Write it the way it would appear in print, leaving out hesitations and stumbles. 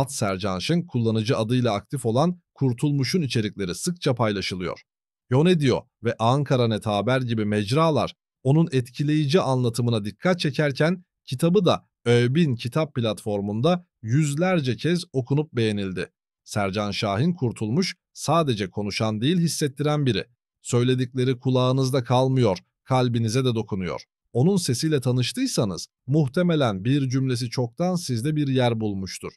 @Sercan kullanıcı adıyla aktif olan Kurtulmuş'un içerikleri sıkça paylaşılıyor. Yonedio ve Ankara.net Haber gibi mecralar onun etkileyici anlatımına dikkat çekerken kitabı da Öbin Kitap platformunda yüzlerce kez okunup beğenildi. Sercan Şahin Kurtulmuş sadece konuşan değil hissettiren biri. Söyledikleri kulağınızda kalmıyor, kalbinize de dokunuyor. Onun sesiyle tanıştıysanız muhtemelen bir cümlesi çoktan sizde bir yer bulmuştur.